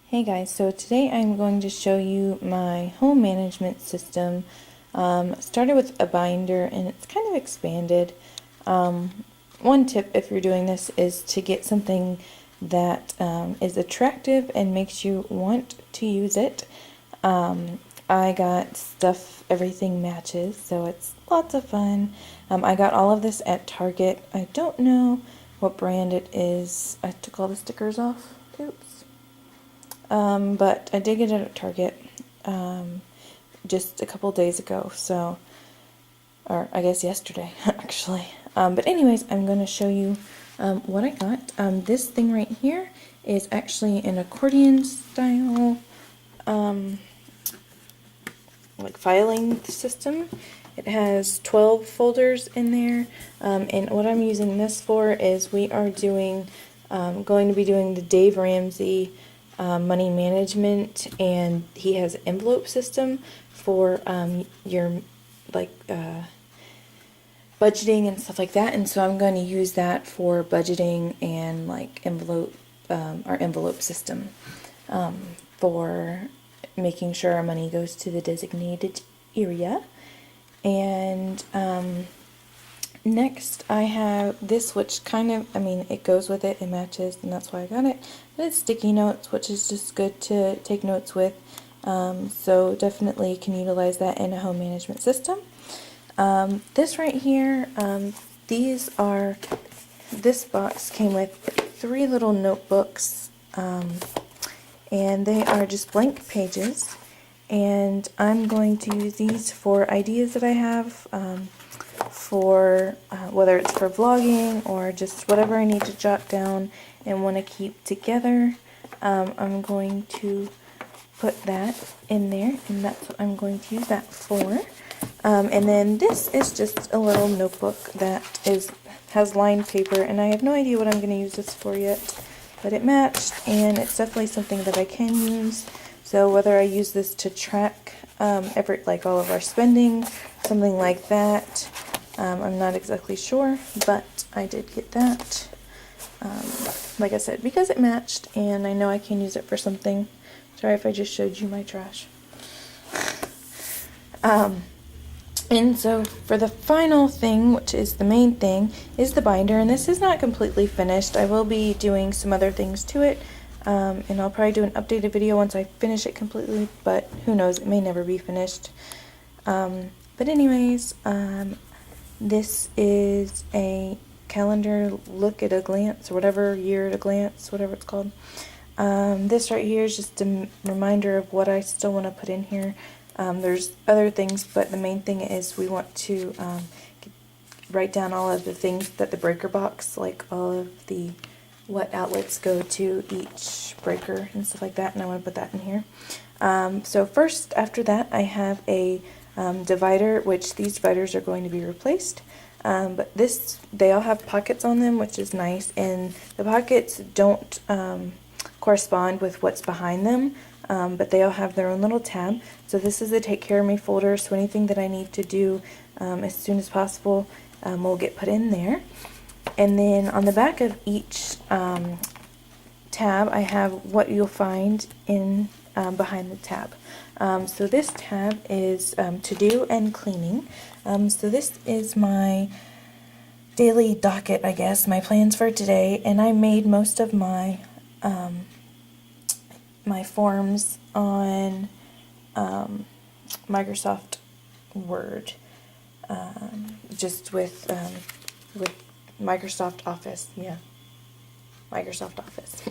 Hey guys, so today I'm going to show you my home management system. Started with a binder and it's kind of expanded. One tip if you're doing this is to get something that is attractive and makes you want to use it. I got stuff, everything matches, so it's lots of fun. I got all of this at Target. I don't know what brand it is. I took all the stickers off. Oops. But I did get it at Target just a couple days ago, so, or I guess yesterday, actually. But anyways, I'm going to show you what I got. This thing right here is actually an accordion style like filing system. It has 12 folders in there, and what I'm using this for is we are doing, going to be doing the Dave Ramsey money management, and he has an envelope system for your like budgeting and stuff like that, and so I'm going to use that for budgeting and like envelope, our envelope system for making sure our money goes to the designated area. And next I have this, which kind of, I mean, it goes with it, it matches, and that's why I got it. But it's sticky notes, which is just good to take notes with. So definitely can utilize that in a home management system. This right here, this box came with 3 little notebooks, and they are just blank pages. And I'm going to use these for ideas that I have, for whether it's for vlogging or just whatever I need to jot down and want to keep together. I'm going to put that in there, and that's what I'm going to use that for. And then this is just a little notebook that has lined paper, and I have no idea what I'm going to use this for yet, but it matched, and it's definitely something that I can use. So whether I use this to track like all of our spending, something like that, I'm not exactly sure, but I did get that. Like I said, because it matched, and I know I can use it for something. Sorry if I just showed you my trash. And so for the final thing, which is the main thing, is the binder, and this is not completely finished. I will be doing some other things to it. And I'll probably do an updated video once I finish it completely, but who knows, it may never be finished. But anyways, this is a calendar look at a glance, or whatever, year at a glance, whatever it's called. This right here is just a reminder of what I still want to put in here. There's other things, but the main thing is we want to write down all of the things that the breaker box, like all of the what outlets go to each breaker and stuff like that, and I want to put that in here. So first, after that, I have a divider, which these dividers are going to be replaced. But they all have pockets on them, which is nice, and the pockets don't correspond with what's behind them, but they all have their own little tab. So this is the Take Care of Me folder, so anything that I need to do as soon as possible will get put in there. And then on the back of each tab, I have what you'll find in behind the tab. So this tab is to do and cleaning. So this is my daily docket, I guess, my plans for today, and I made most of my my forms on Microsoft Word, just with Microsoft Office, yeah, Microsoft Office.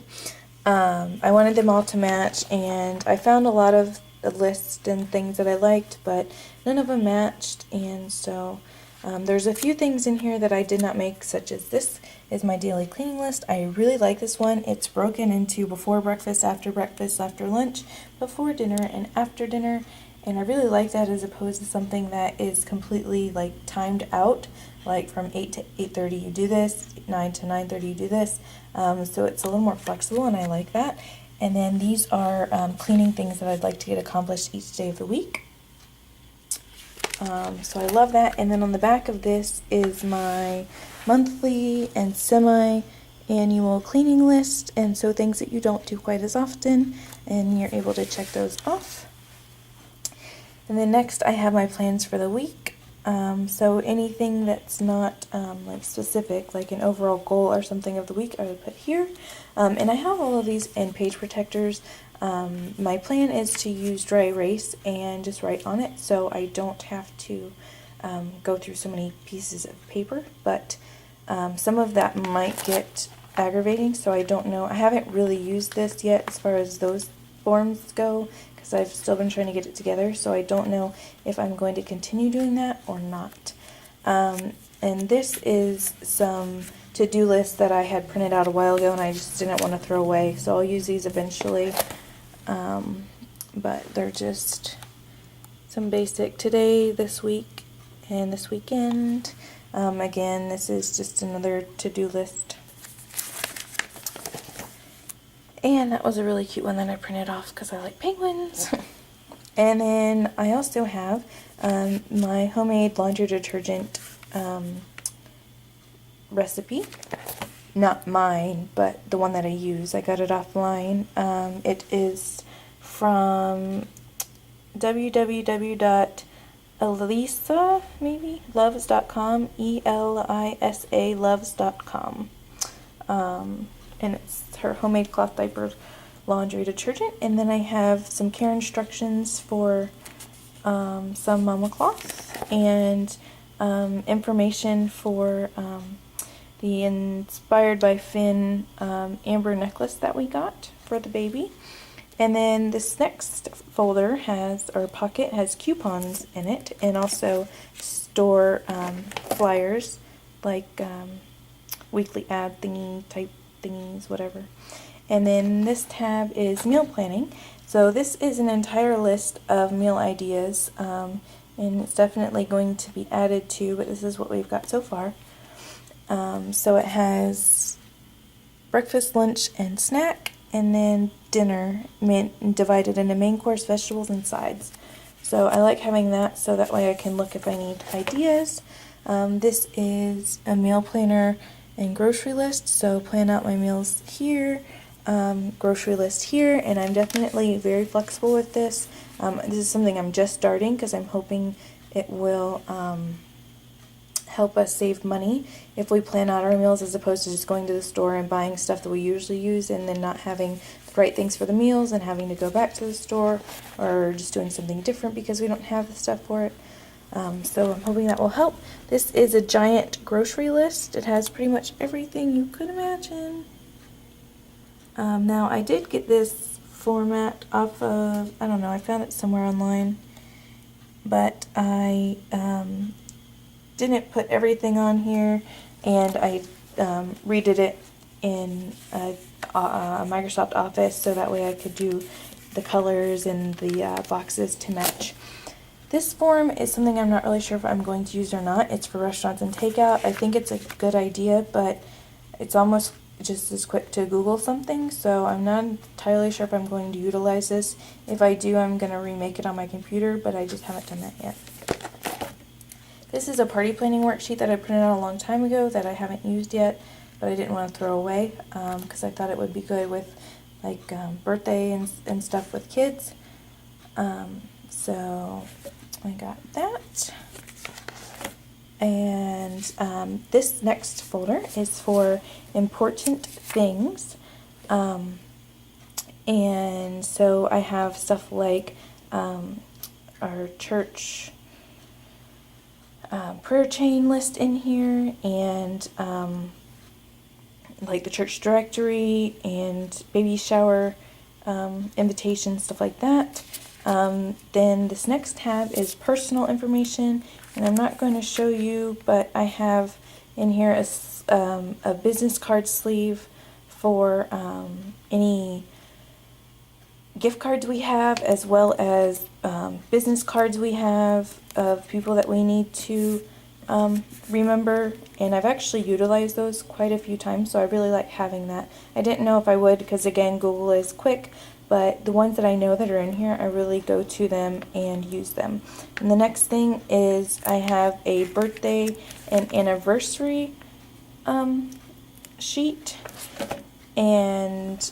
I wanted them all to match, and I found a lot of lists and things that I liked, but none of them matched, and so there's a few things in here that I did not make, such as this is my daily cleaning list. I really like this one. It's broken into before breakfast, after lunch, before dinner, and after dinner, and I really like that as opposed to something that is completely like timed out, like from 8 to 8:30 you do this, 9 to 9:30 you do this, so it's a little more flexible, and I like that. And then these are cleaning things that I'd like to get accomplished each day of the week. So I love that. And then on the back of this is my monthly and semi annual cleaning list, and so things that you don't do quite as often, and you're able to check those off. And then next I have my plans for the week. So anything that's not like specific, like an overall goal or something of the week, I would put here. And I have all of these in page protectors. My plan is to use dry erase and just write on it, so I don't have to go through so many pieces of paper, but some of that might get aggravating, so I don't know. I haven't really used this yet as far as those forms go, because I've still been trying to get it together, so I don't know if I'm going to continue doing that or not. And this is some to-do lists that I had printed out a while ago and I just didn't want to throw away, so I'll use these eventually. But they're just some basic today, this week, and this weekend. Again, this is just another to-do list. And that was a really cute one that I printed off because I like penguins. And then I also have my homemade laundry detergent recipe. Not mine, but the one that I use. I got it offline. It is from www.elisa, maybe, loves.com, E-L-I-S-A, loves.com. And it's her homemade cloth diaper laundry detergent. And then I have some care instructions for some mama cloth, and information for the Inspired by Finn amber necklace that we got for the baby. And then this next folder has, or pocket, has coupons in it, and also store flyers, like weekly ad thingy type thingies, whatever. And then this tab is meal planning. So this is an entire list of meal ideas, and it's definitely going to be added to, but this is what we've got so far. So it has breakfast, lunch, and snack, and then dinner divided into main course, vegetables, and sides. So I like having that, so that way I can look if I need ideas. This is a meal planner and grocery list, so plan out my meals here, grocery list here, and I'm definitely very flexible with this. This is something I'm just starting because I'm hoping it will help us save money if we plan out our meals, as opposed to just going to the store and buying stuff that we usually use and then not having the right things for the meals and having to go back to the store, or just doing something different because we don't have the stuff for it. So I'm hoping that will help. This is a giant grocery list. It has pretty much everything you could imagine. Now I did get this format off of, I don't know, I found it somewhere online, but I didn't put everything on here, and I redid it in a Microsoft Office, so that way I could do the colors and the boxes to match. This form is something I'm not really sure if I'm going to use or not. It's for restaurants and takeout. I think it's a good idea, but it's almost just as quick to Google something, so I'm not entirely sure if I'm going to utilize this. If I do, I'm going to remake it on my computer, but I just haven't done that yet. This is a party planning worksheet that I printed out a long time ago that I haven't used yet, but I didn't want to throw away because I thought it would be good with like birthday and stuff with kids. So I got that. And this next folder is for important things. And so I have stuff like our church prayer chain list in here, and like the church directory and baby shower invitations, stuff like that. Then this next tab is personal information, and I'm not going to show you, but I have in here a business card sleeve for any gift cards we have, as well as business cards we have of people that we need to remember, and I've actually utilized those quite a few times, so I really like having that. I didn't know if I would because, again, Google is quick, but the ones that I know that are in here, I really go to them and use them. And the next thing is I have a birthday and anniversary sheet, and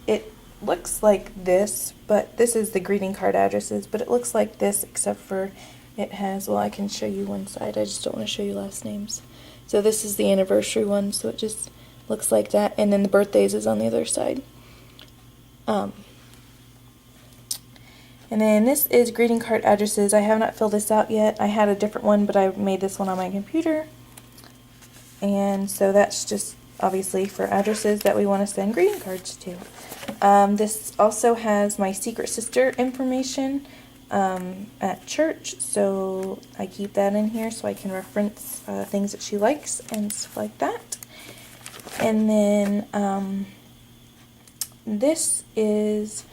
it looks like this, but this is the greeting card addresses, but it looks like this except for it has, well, I can show you one side, I just don't want to show you last names. So this is the anniversary one, so it just looks like that, and then the birthdays is on the other side. And then this is greeting card addresses. I have not filled this out yet. I had a different one, but I made this one on my computer. And so that's just obviously for addresses that we want to send greeting cards to. This also has my secret sister information at church, so I keep that in here so I can reference things that she likes and stuff like that. And then this is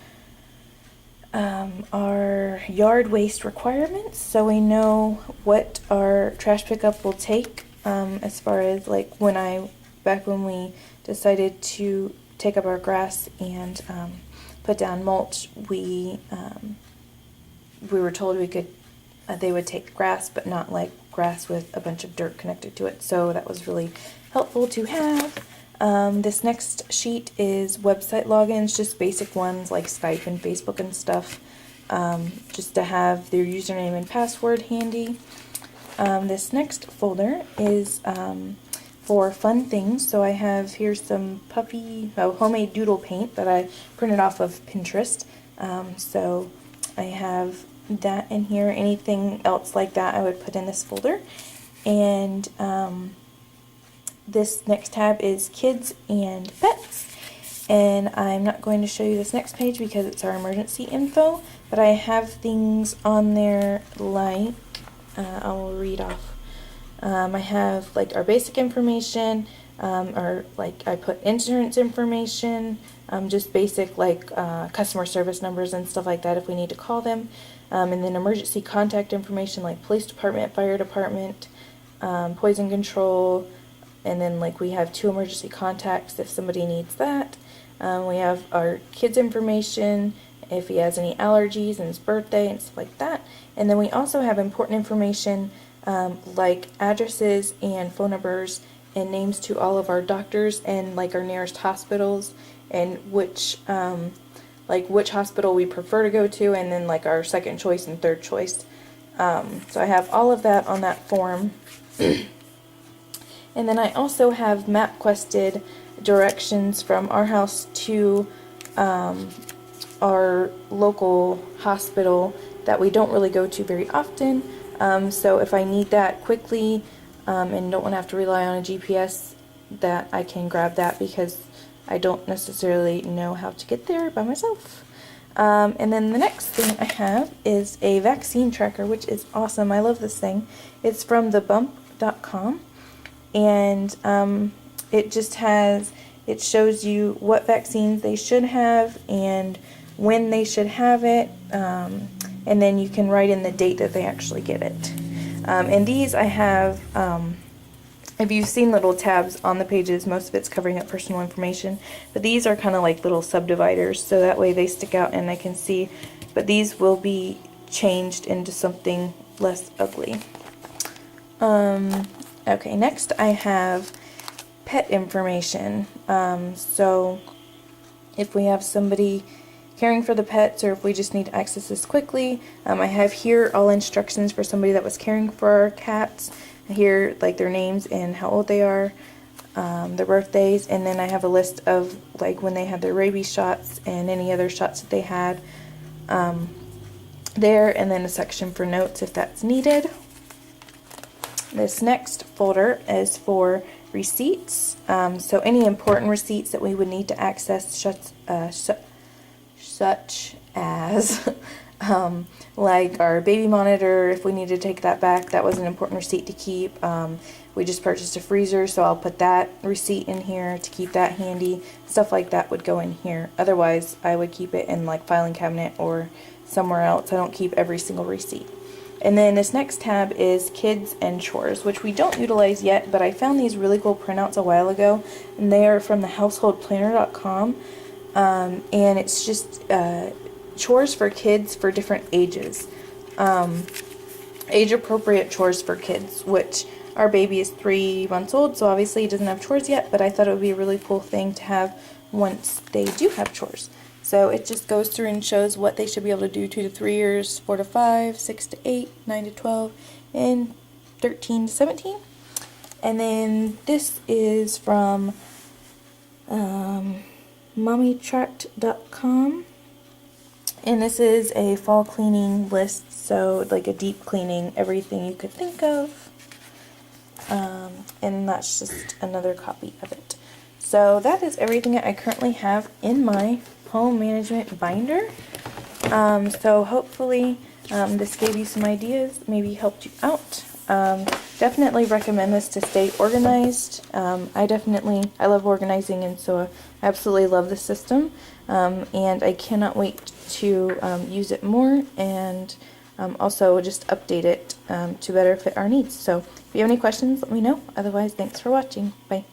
our yard waste requirements, so we know what our trash pickup will take, as far as like back when we decided to take up our grass and put down mulch, we were told they would take grass, but not like grass with a bunch of dirt connected to it, so that was really helpful to have. This next sheet is website logins, just basic ones like Skype and Facebook and stuff, just to have their username and password handy. This next folder is for fun things, so I have here some homemade doodle paint that I printed off of Pinterest, so I have that in here. Anything else like that I would put in this folder. And this next tab is kids and pets, and I'm not going to show you this next page because it's our emergency info, but I have things on there like, I'll read off. I have like our basic information, or like I put insurance information, just basic like customer service numbers and stuff like that if we need to call them, and then emergency contact information like police department, fire department, poison control, and then like we have 2 emergency contacts if somebody needs that. We have our kids information, if he has any allergies and his birthday and stuff like that. And then we also have important information like addresses and phone numbers and names to all of our doctors and like our nearest hospitals, and which hospital we prefer to go to, and then like our second choice and third choice. So I have all of that on that form. And then I also have MapQuested directions from our house to our local hospital that we don't really go to very often. So if I need that quickly and don't want to have to rely on a GPS, that I can grab that because I don't necessarily know how to get there by myself. And then the next thing I have is a vaccine tracker, which is awesome. I love this thing. It's from thebump.com. And it shows you what vaccines they should have and when they should have it, and then you can write in the date that they actually get it. And these I have, if you've seen little tabs on the pages, most of it's covering up personal information, but these are kind of like little subdividers, so that way they stick out and I can see, but these will be changed into something less ugly. Okay, next I have pet information. So if we have somebody caring for the pets, or if we just need to access this quickly, I have here all instructions for somebody that was caring for our cats. Here, like their names and how old they are, their birthdays, and then I have a list of like when they had their rabies shots and any other shots that they had there, and then a section for notes if that's needed. This next folder is for receipts, so any important receipts that we would need to access, such as like our baby monitor, if we need to take that back, that was an important receipt to keep. We just purchased a freezer, so I'll put that receipt in here to keep that handy. Stuff like that would go in here. Otherwise, I would keep it in like filing cabinet or somewhere else. I don't keep every single receipt. And then this next tab is kids and chores, which we don't utilize yet, but I found these really cool printouts a while ago, and they are from the householdplanner.com, and it's just chores for kids for different ages, age appropriate chores for kids, which Our baby is 3 months old, so obviously he doesn't have chores yet, but I thought it would be a really cool thing to have once they do have chores. So it just goes through and shows what they should be able to do: 2 to 3 years, 4 to 5, 6 to 8, 9 to 12, and 13 to 17. And then this is from mommytract.com. And this is a fall cleaning list, so like a deep cleaning, everything you could think of. And that's just another copy of it. So that is everything that I currently have in my home management binder. So hopefully this gave you some ideas, maybe helped you out. Definitely recommend this to stay organized. I love organizing, and so I absolutely love the system. And I cannot wait to use it more, and also just update it to better fit our needs. So if you have any questions, let me know. Otherwise, thanks for watching. Bye.